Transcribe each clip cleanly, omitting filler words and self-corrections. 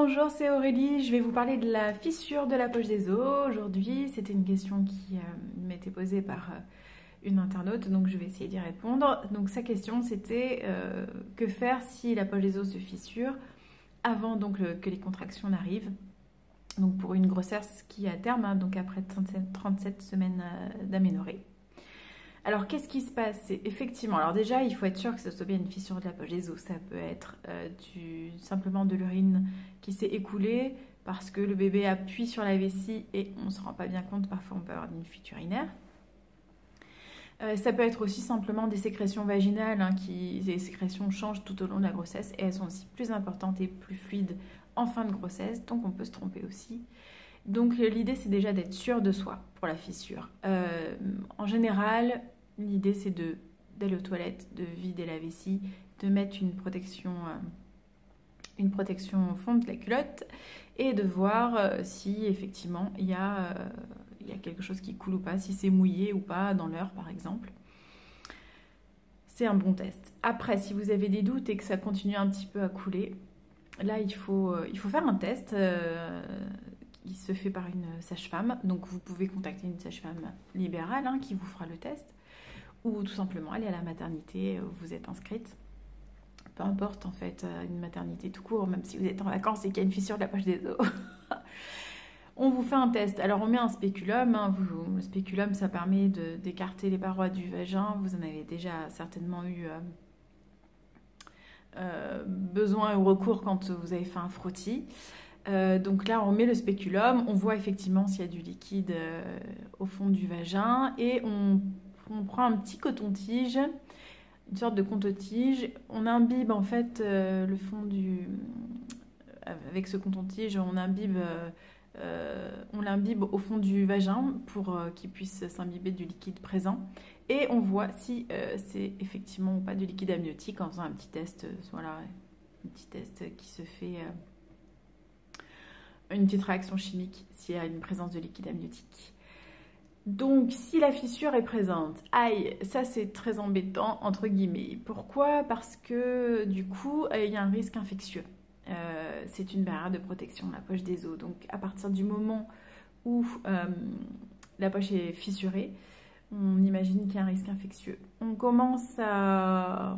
Bonjour, c'est Aurélie. Je vais vous parler de la fissure de la poche des os. Aujourd'hui, c'était une question qui m'était posée par une internaute, donc je vais essayer d'y répondre. Donc sa question, c'était que faire si la poche des os se fissure avant donc que les contractions n'arrivent. Donc pour une grossesse qui à terme, hein, donc après 37 semaines d'aménorrhée. Alors, qu'est-ce qui se passe? C'est effectivement, alors déjà, il faut être sûr que ce soit bien une fissure de la poche des os. Ça peut être simplement de l'urine qui s'est écoulée parce que le bébé appuie sur la vessie et on ne se rend pas bien compte. Parfois, on peut avoir une fuite urinaire. Ça peut être aussi simplement des sécrétions vaginales, hein, les sécrétions changent tout au long de la grossesse et elles sont aussi plus importantes et plus fluides en fin de grossesse, donc on peut se tromper aussi. Donc l'idée c'est déjà d'être sûr de soi pour la fissure. En général, l'idée c'est d'aller aux toilettes, de vider la vessie, de mettre une protection au fond de la culotte et de voir si effectivement il y a quelque chose qui coule ou pas, si c'est mouillé ou pas dans l'heure par exemple. C'est un bon test. Après, si vous avez des doutes et que ça continue un petit peu à couler, là il faut faire un test. Il se fait par une sage-femme, donc vous pouvez contacter une sage-femme libérale hein, qui vous fera le test, ou tout simplement aller à la maternité où vous êtes inscrite. Peu importe en fait, une maternité tout court, même si vous êtes en vacances et qu'il y a une fissure de la poche des os. On vous fait un test. Alors on met un spéculum. Hein, le spéculum, ça permet d'écarter les parois du vagin. Vous en avez déjà certainement eu besoin ou recours quand vous avez fait un frottis. Donc là, on met le spéculum, on voit effectivement s'il y a du liquide au fond du vagin et on prend un petit coton-tige, une sorte de coton-tige. On imbibe en fait le fond avec ce coton-tige, on l'imbibe au fond du vagin pour qu'il puisse s'imbiber du liquide présent. Et on voit si c'est effectivement ou pas du liquide amniotique en faisant un petit test, voilà, un petit test qui se fait... une petite réaction chimique s'il y a une présence de liquide amniotique. Donc, si la fissure est présente, aïe, ça c'est très embêtant, entre guillemets. Pourquoi? Parce que du coup, il y a un risque infectieux. C'est une barrière de protection, la poche des os. Donc, à partir du moment où la poche est fissurée, on imagine qu'il y a un risque infectieux. On commence à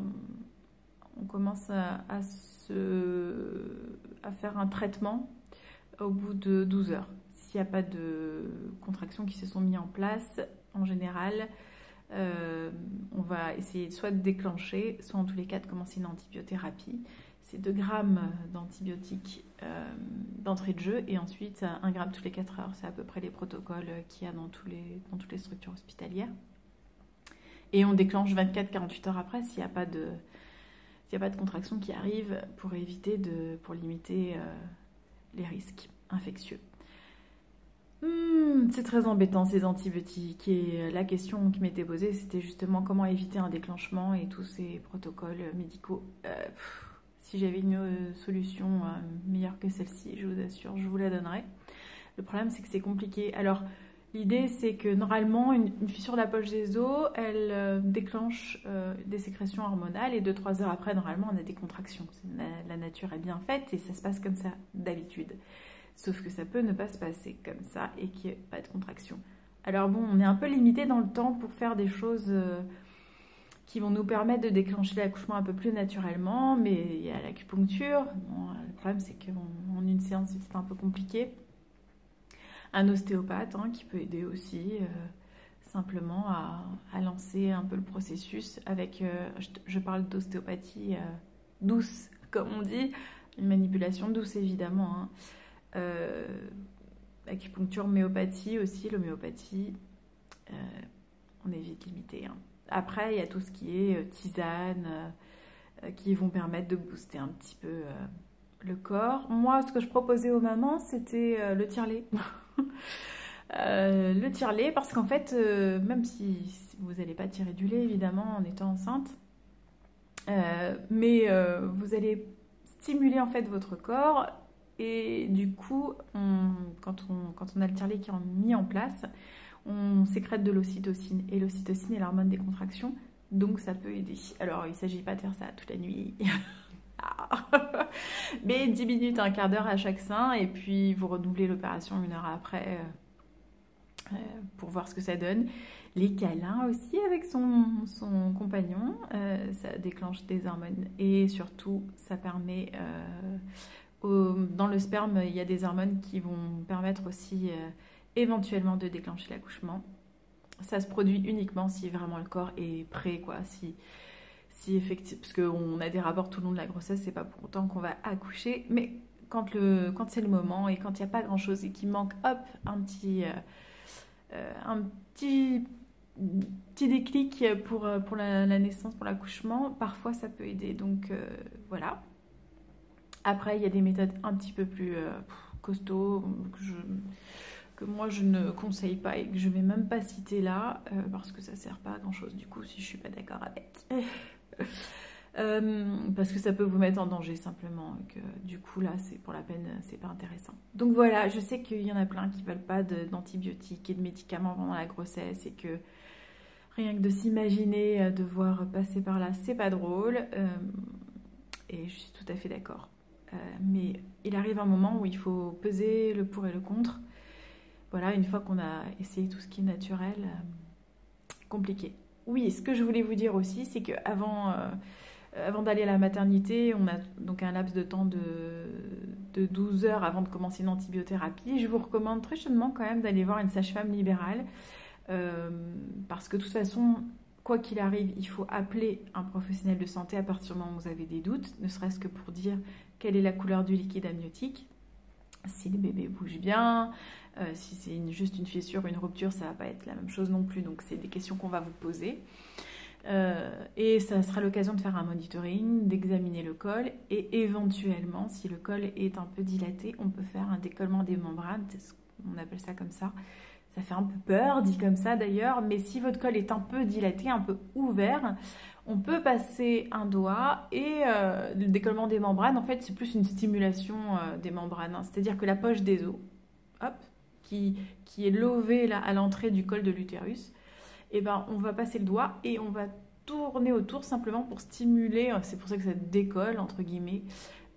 faire un traitement au bout de 12 heures. S'il n'y a pas de contractions qui se sont mises en place, en général, on va essayer soit de déclencher, soit en tous les cas de commencer une antibiothérapie. C'est 2 grammes d'antibiotiques d'entrée de jeu et ensuite 1 gramme toutes les 4 heures. C'est à peu près les protocoles qu'il y a dans toutes les structures hospitalières. Et on déclenche 24-48 heures après s'il n'y a pas de contractions qui arrivent pour limiter les risques infectieux. C'est très embêtant ces antibiotiques et la question qui m'était posée c'était justement comment éviter un déclenchement et tous ces protocoles médicaux. Si j'avais une solution meilleure que celle-ci, je vous assure, je vous la donnerai. Le problème c'est que c'est compliqué. Alors l'idée c'est que normalement une fissure de la poche des os elle déclenche des sécrétions hormonales et 2-3 heures après normalement on a des contractions. La nature est bien faite et ça se passe comme ça d'habitude. Sauf que ça peut ne pas se passer comme ça et qu'il n'y ait pas de contraction. Alors bon, on est un peu limité dans le temps pour faire des choses qui vont nous permettre de déclencher l'accouchement un peu plus naturellement, mais il y a l'acupuncture. Bon, le problème c'est qu'en une séance c'est un peu compliqué. Un ostéopathe hein, qui peut aider aussi simplement à lancer un peu le processus avec, je parle d'ostéopathie douce comme on dit, une manipulation douce évidemment, hein. Acupuncture, homéopathie aussi, l'homéopathie, on est vite limité. Hein. Après, il y a tout ce qui est tisane, qui vont permettre de booster un petit peu le corps. Moi, ce que je proposais aux mamans, c'était le tire-lait. Le tire-lait, parce qu'en fait, même si vous n'allez pas tirer du lait, évidemment, en étant enceinte, mais vous allez stimuler en fait votre corps. Et du coup, quand on a le tire-lait qui est mis en place, on sécrète de l'ocytocine. Et l'ocytocine est l'hormone des contractions, donc ça peut aider. Alors, il ne s'agit pas de faire ça toute la nuit. Mais 10 minutes, un quart d'heure à chaque sein, et puis vous renouvelez l'opération 1 heure après pour voir ce que ça donne. Les câlins aussi avec son compagnon, ça déclenche des hormones. Et surtout, ça permet... dans le sperme, il y a des hormones qui vont permettre aussi éventuellement de déclencher l'accouchement. Ça se produit uniquement si vraiment le corps est prêt, quoi. Si effectivement, parce qu'on a des rapports tout le long de la grossesse, c'est pas pour autant qu'on va accoucher, mais quand c'est le moment et quand il n'y a pas grand chose et qu'il manque, hop, un petit déclic pour la naissance, pour l'accouchement, parfois ça peut aider. Donc voilà. Après, il y a des méthodes un petit peu plus costauds que moi je ne conseille pas et que je ne vais même pas citer là parce que ça ne sert pas à grand chose du coup si je ne suis pas d'accord avec. Parce que ça peut vous mettre en danger simplement et que du coup là c'est pour la peine, c'est pas intéressant. Donc voilà, je sais qu'il y en a plein qui ne veulent pas d'antibiotiques et de médicaments pendant la grossesse et que rien que de s'imaginer devoir passer par là, c'est pas drôle et je suis tout à fait d'accord. Mais il arrive un moment où il faut peser le pour et le contre. Voilà, une fois qu'on a essayé tout ce qui est naturel, compliqué. Oui, ce que je voulais vous dire aussi, c'est qu'avant avant d'aller à la maternité, on a donc un laps de temps de 12 heures avant de commencer une antibiothérapie. Je vous recommande très chaudement quand même d'aller voir une sage-femme libérale parce que de toute façon, quoi qu'il arrive, il faut appeler un professionnel de santé à partir du moment où vous avez des doutes, ne serait-ce que pour dire quelle est la couleur du liquide amniotique, si le bébé bouge bien, si c'est juste une fissure, une rupture, ça ne va pas être la même chose non plus. Donc c'est des questions qu'on va vous poser. Et ça sera l'occasion de faire un monitoring, d'examiner le col et éventuellement, si le col est un peu dilaté, on peut faire un décollement des membranes, on appelle ça comme ça. Ça fait un peu peur, dit comme ça d'ailleurs, mais si votre col est un peu dilaté, un peu ouvert, on peut passer un doigt et le décollement des membranes, en fait, c'est plus une stimulation des membranes. Hein. C'est-à-dire que la poche des os, hop, qui est levée là à l'entrée du col de l'utérus, et ben, on va passer le doigt et on va tourner autour simplement pour stimuler, c'est pour ça que ça décolle, entre guillemets,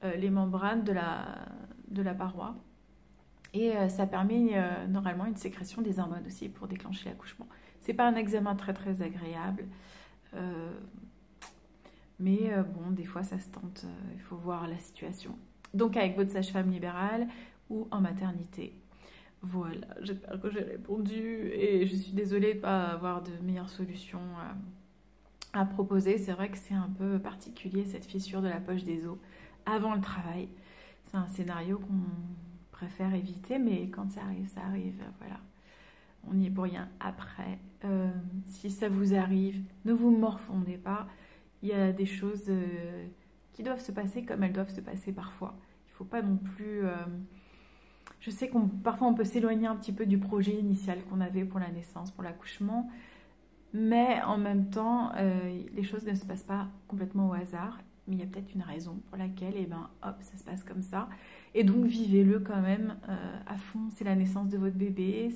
les membranes de la paroi. Et ça permet normalement une sécrétion des hormones aussi pour déclencher l'accouchement. C'est pas un examen très très agréable, mais bon, des fois ça se tente, il faut voir la situation. Donc avec votre sage-femme libérale ou en maternité. Voilà, j'espère que j'ai répondu et je suis désolée de ne pas avoir de meilleures solutions à proposer. C'est vrai que c'est un peu particulier cette fissure de la poche des os avant le travail. C'est un scénario qu'on préfère éviter, mais quand ça arrive, voilà. On n'y est pour rien après. Si ça vous arrive, ne vous morfondez pas. Il y a des choses qui doivent se passer comme elles doivent se passer parfois. Il ne faut pas non plus... Je sais qu'on parfois on peut s'éloigner un petit peu du projet initial qu'on avait pour la naissance, pour l'accouchement, mais en même temps, les choses ne se passent pas complètement au hasard, mais il y a peut-être une raison pour laquelle, et ben, hop, ça se passe comme ça. Et donc vivez-le quand même à fond. C'est la naissance de votre bébé,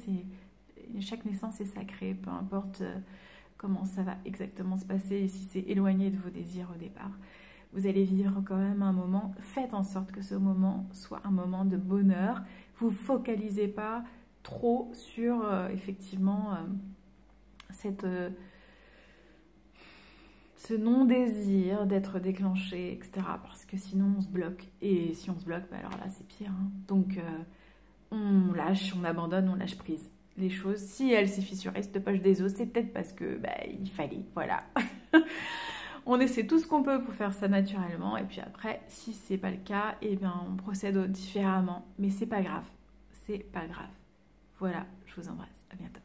chaque naissance est sacrée, peu importe comment ça va exactement se passer et si c'est éloigné de vos désirs au départ. Vous allez vivre quand même un moment, faites en sorte que ce moment soit un moment de bonheur. Vous ne focalisez pas trop sur effectivement ce non-désir d'être déclenché, etc. Parce que sinon on se bloque. Et si on se bloque, bah alors là c'est pire. Hein. Donc on lâche, on abandonne, on lâche prise. Les choses, si elle s'est fissurée, cette poche des os, c'est peut-être parce que il fallait, voilà. On essaie tout ce qu'on peut pour faire ça naturellement et puis après, si c'est pas le cas, eh bien on procède différemment. Mais c'est pas grave, c'est pas grave. Voilà, je vous embrasse, à bientôt.